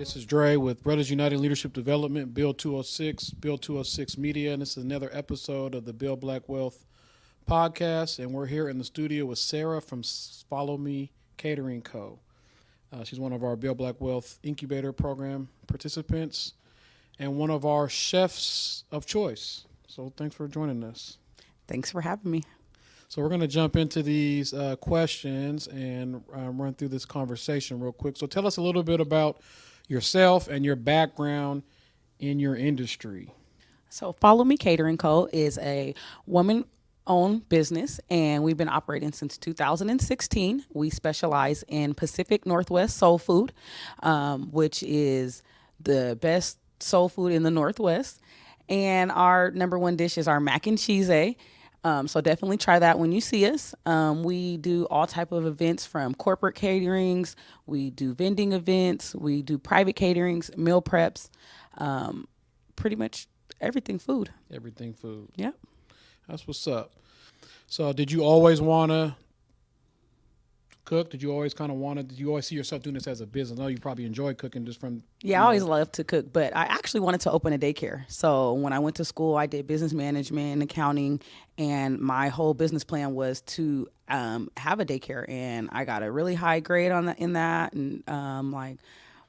This is Dre with Brothers United Leadership Development, Bill 206, Bill 206 Media, and this is another episode of the Build Black Wealth podcast. And we're here in the studio with Sarah from Follow Me Catering Co. She's one of our Build Black Wealth Incubator Program participants and one of our chefs of choice. So thanks for joining us. Thanks for having me. So we're going to jump into these questions and run through this conversation real quick. So tell us a little bit about yourself and your background in your industry. So Follow Me Catering Co. is a woman-owned business, and we've been operating since 2016. We specialize in Pacific Northwest soul food, which is the best soul food in the Northwest. And our number one dish is our mac and Cheez-Zay. So definitely try that when you see us. We do all type of events from corporate caterings. We do vending events. We do private caterings, meal preps, pretty much everything food. Everything food. Yep. That's what's up. So did you always want to cook? Did you always see yourself doing this as a business? I know you probably enjoy cooking just from... Yeah, I always loved to cook, but I actually wanted to open a daycare. So when I went to school, I did business management and accounting, and my whole business plan was to have a daycare, and I got a really high grade in that, and like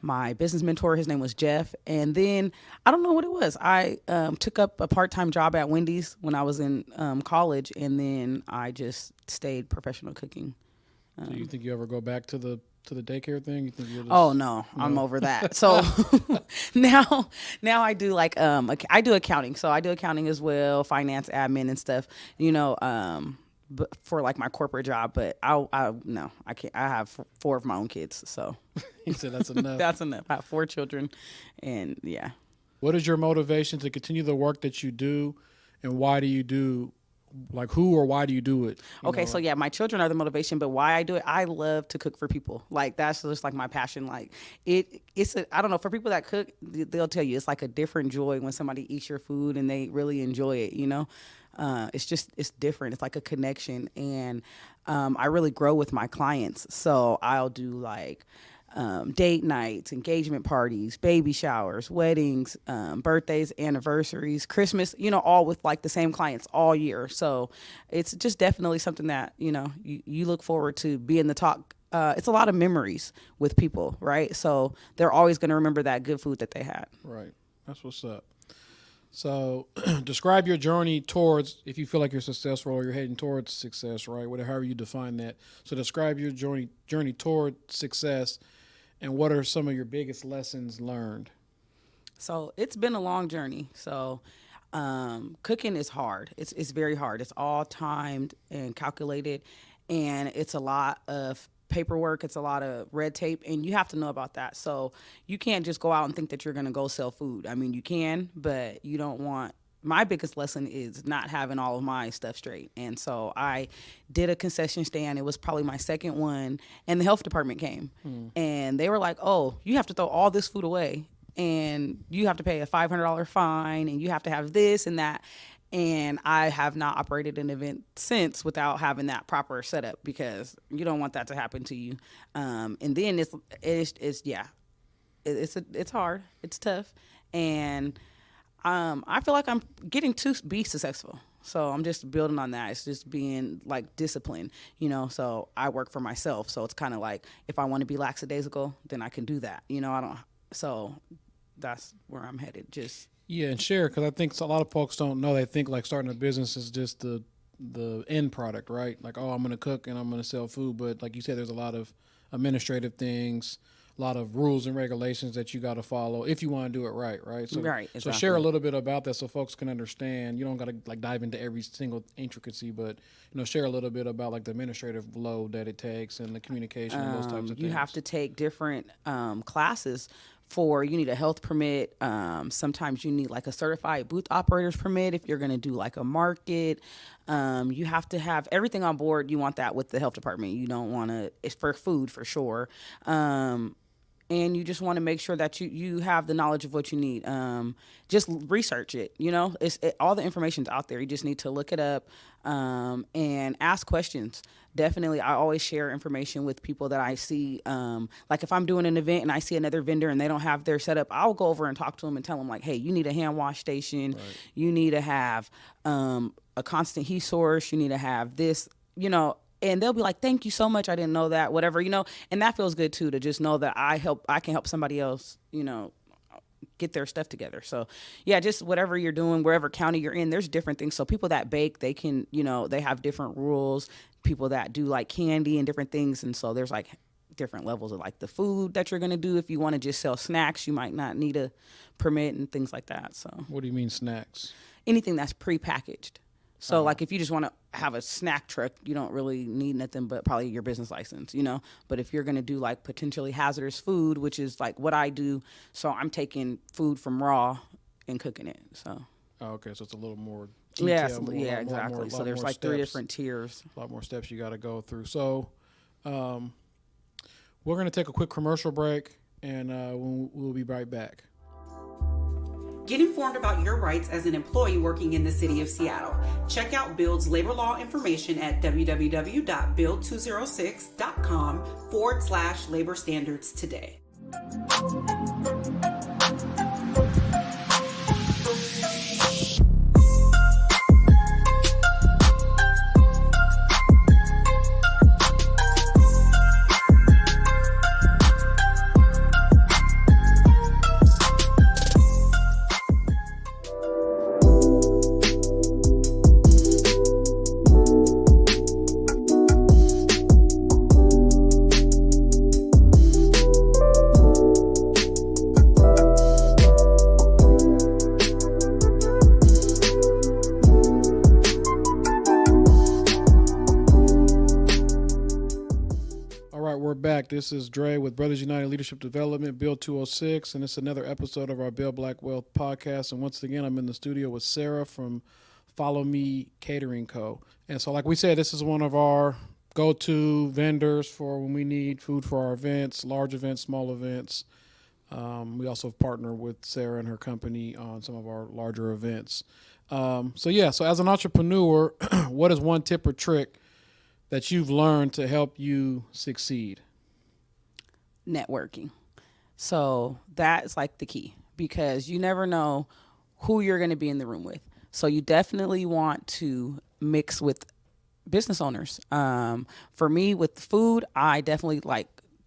my business mentor, his name was Jeff, and then I don't know what it was. I took up a part-time job at Wendy's when I was in college, and then I just stayed professional cooking. So you think you ever go back to the daycare thing? You think you'll just, Oh no, I'm over that. So now I do like I do accounting. So I do accounting as well, finance, admin, and stuff. But for like my corporate job. But I can't. I have 4 of my own kids, so you said that's enough. That's enough. I have 4 children, and yeah. What is your motivation to continue the work that you do, and why do you do? Like who or why do you do it? Okay, so yeah, my children are the motivation, but why I do it, I love to cook for people. Like that's just like my passion. Like I don't know, for people that cook, they'll tell you it's like a different joy when somebody eats your food and they really enjoy it, you know? It's different. It's like a connection, and I really grow with my clients. So I'll do like date nights, engagement parties, baby showers, weddings, birthdays, anniversaries, Christmas, all with like the same clients all year. So it's just definitely something that, you look forward to being the talk. It's a lot of memories with people, right? So they're always going to remember that good food that they had. Right. That's what's up. So describe your journey towards, if you feel like you're successful or you're heading towards success, right? However you define that. So describe your journey toward success. And what are some of your biggest lessons learned? So it's been a long journey. So cooking is hard. It's very hard. It's all timed and calculated, and it's a lot of paperwork. It's a lot of red tape, and you have to know about that. So you can't just go out and think that you're going to go sell food. I mean, you can, but you don't want... My biggest lesson is not having all of my stuff straight. And so I did a concession stand. It was probably my second one. And the health department came. And they were like, oh, you have to throw all this food away. And you have to pay a $500 fine. And you have to have this and that. And I have not operated an event since without having that proper setup, because you don't want that to happen to you. And then it's hard. It's tough. And I feel like I'm getting to be successful. So I'm just building on that. It's just being like disciplined, so I work for myself. So it's kind of like, if I want to be lackadaisical, then I can do that. So that's where I'm headed. Yeah. And share, because I think a lot of folks don't know. They think like starting a business is just the end product, right? Like, oh, I'm going to cook and I'm going to sell food. But like you said, there's a lot of administrative things, a lot of rules and regulations that you got to follow if you want to do it right. So, right. Exactly. So share a little bit about that so folks can understand. You don't got to like dive into every single intricacy, but share a little bit about like the administrative load that it takes and the communication and those types of things. You have to take different classes. You need a health permit. Sometimes you need like a certified booth operator's permit if you're going to do like a market. You have to have everything on board. You want that with the health department. You don't want to, it's for food for sure. and you just want to make sure that you have the knowledge of what you need. Just research it. All the information's out there. You just need to look it up, and ask questions. Definitely, I always share information with people that I see. Like if I'm doing an event and I see another vendor and they don't have their setup, I'll go over and talk to them and tell them like, hey, you need a hand wash station. Right. You need to have a constant heat source. You need to have this, and they'll be like, thank you so much. I didn't know that, whatever, and that feels good too, to just know that I can help somebody else, get their stuff together. So yeah, just whatever you're doing, wherever county you're in, there's different things. So people that bake, they can, they have different rules. People that do like candy and different things. And so there's like different levels of like the food that you're going to do. If you want to just sell snacks, you might not need a permit and things like that. So what do you mean snacks? Anything that's prepackaged. So like if you just want to have a snack truck, you don't really need nothing but probably your business license, But if you're going to do like potentially hazardous food, which is like what I do, so I'm taking food from raw and cooking it. So. Oh, okay, so it's a little more detailed. Yeah, yeah, exactly. So there's like steps, 3 different tiers. A lot more steps you got to go through. So we're going to take a quick commercial break, and we'll be right back. Get informed about your rights as an employee working in the city of Seattle. Check out Build's labor law information at www.build206.com/labor standards today. Back. This is Dre with Brothers United Leadership Development, Bill 206, and it's another episode of our Build Black Wealth podcast. And once again, I'm in the studio with Sarah from Follow Me Catering Co. And so, like we said, this is one of our go-to vendors for when we need food for our events, large events, small events. We also partner with Sarah and her company on some of our larger events. So as an entrepreneur, what is one tip or trick that you've learned to help you succeed? Networking. So that's like the key, because you never know who you're going to be in the room with. So you definitely want to mix with business owners. For me, with food, I definitely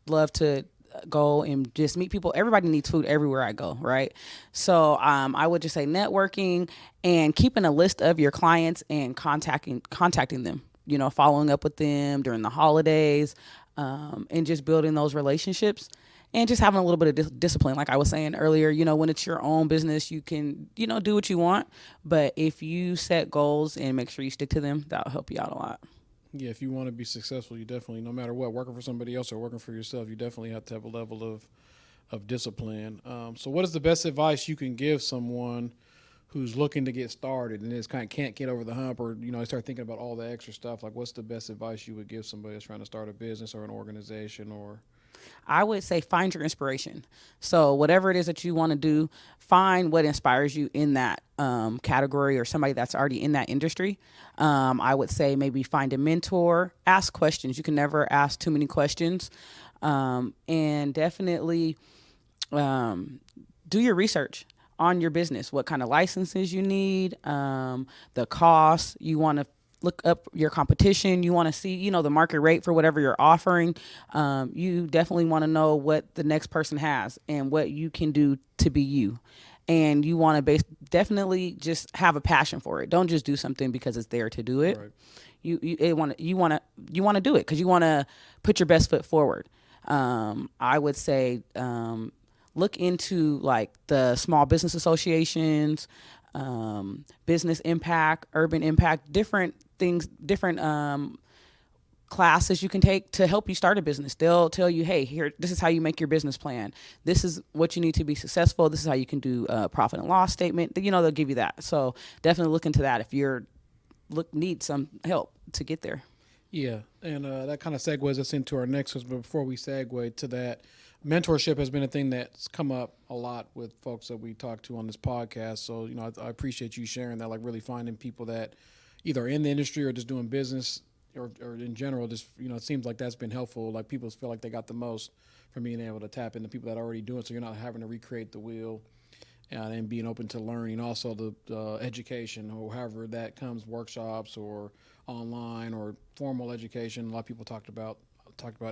love to go and just meet people. Everybody needs food everywhere I go, right? So I would just say networking and keeping a list of your clients and contacting them. Following up with them during the holidays, and just building those relationships, and just having a little bit of discipline. Like I was saying earlier, when it's your own business, you can, do what you want. But if you set goals and make sure you stick to them, that'll help you out a lot. Yeah, if you want to be successful, you definitely, no matter what, working for somebody else or working for yourself, you definitely have to have a level of discipline. So what is the best advice you can give someone who's looking to get started and just can't get over the hump, or start thinking about all the extra stuff? Like, what's the best advice you would give somebody that's trying to start a business or an organization? Or I would say find your inspiration. So whatever it is that you want to do, find what inspires you in that category, or somebody that's already in that industry. I would say maybe find a mentor, ask questions. You can never ask too many questions, and definitely do your research on your business, what kind of licenses you need, the costs. You want to look up your competition. You want to see, the market rate for whatever you're offering. You definitely want to know what the next person has and what you can do to be you. And you want to definitely just have a passion for it. Don't just do something because it's there to do it. Right. You want to do it because you want to put your best foot forward. I would say look into like the small business associations, business impact, urban impact, different things, different classes you can take to help you start a business. They'll tell you, hey, here, this is how you make your business plan. This is what you need to be successful. This is how you can do a profit and loss statement. They'll give you that. So definitely look into that if you're need some help to get there. Yeah, and that kind of segues us into our next one. But before we segue to that, mentorship has been a thing that's come up a lot with folks that we talk to on this podcast. So, I appreciate you sharing that, like really finding people that either are in the industry or just doing business or in general, just, it seems like that's been helpful. Like people feel like they got the most from being able to tap into people that are already doing it. So you're not having to recreate the wheel and being open to learning. Also the education or however that comes, workshops or online or formal education. A lot of people talked about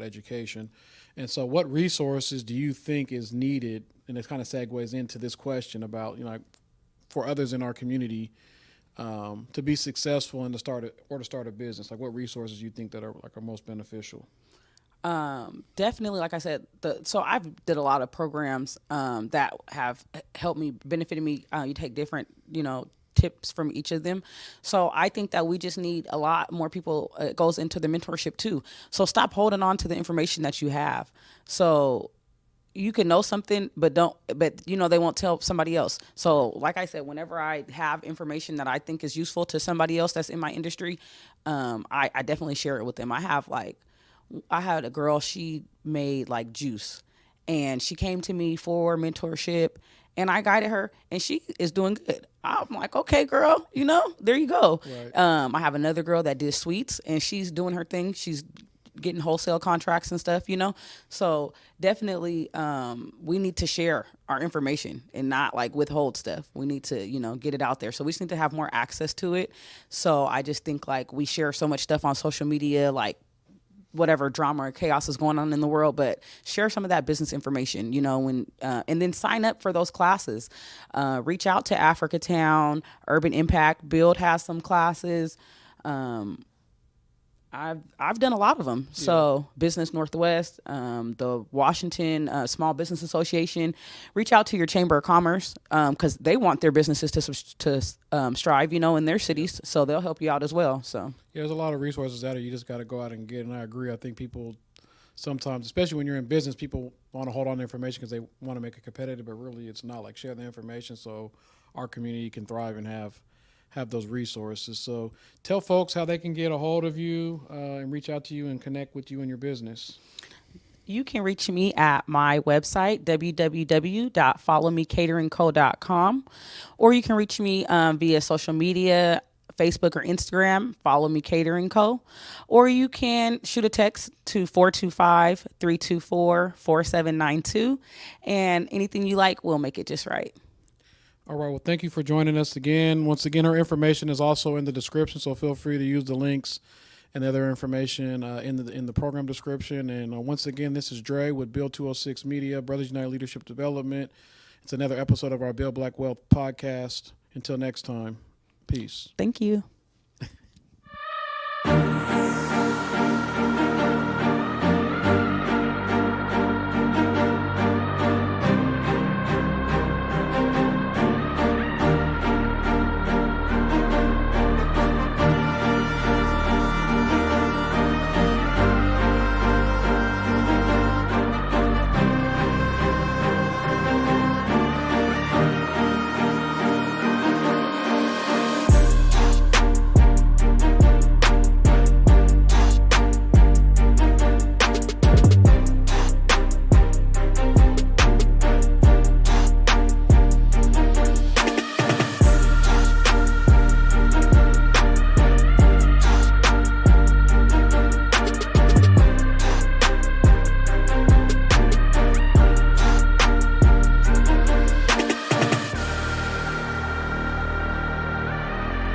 education. And so what resources do you think is needed? And it kind of segues into this question about, for others in our community to be successful and to start a business. Like what resources do you think that are most beneficial? Definitely, like I said, so I've did a lot of programs that have helped me, benefited me. You take different, tips from each of them. So I think that we just need a lot more people. It goes into the mentorship too. So stop holding on to the information that you have. So you can know something, but they won't tell somebody else. So like I said, whenever I have information that I think is useful to somebody else that's in my industry, I definitely share it with them. I had a girl, she made like juice, and she came to me for mentorship, and I guided her, and she is doing good. I'm like, okay, girl, there you go. Right. I have another girl that did sweets, and she's doing her thing. She's getting wholesale contracts and stuff, So definitely, we need to share our information and not like withhold stuff. We need to, get it out there. So we just need to have more access to it. So I just think like we share so much stuff on social media, like whatever drama or chaos is going on in the world, but share some of that business information, and then sign up for those classes. Reach out to Africatown, Urban Impact, Build has some classes. I've done a lot of them. Yeah. So Business Northwest, the Washington Small Business Association, reach out to your Chamber of Commerce because they want their businesses to strive, in their cities. So they'll help you out as well. So yeah, there's a lot of resources out there. You just got to go out and get. And I agree. I think people sometimes, especially when you're in business, people want to hold on to information because they want to make it competitive, but really it's not. Like share the information so our community can thrive and have those resources. So tell folks how they can get a hold of you and reach out to you and connect with you in your business. You can reach me at my website, www.followmecateringco.com, or you can reach me via social media, Facebook or Instagram, Follow Me Catering Co. Or you can shoot a text to 425-324-4792, and anything you like, we'll make it just right. All right. Well, thank you for joining us again. Once again, her information is also in the description, so feel free to use the links and the other information in the program description. And once again, this is Dre with Bill 206 Media, Brothers United Leadership Development. It's another episode of our Build Black Wealth podcast. Until next time, peace. Thank you.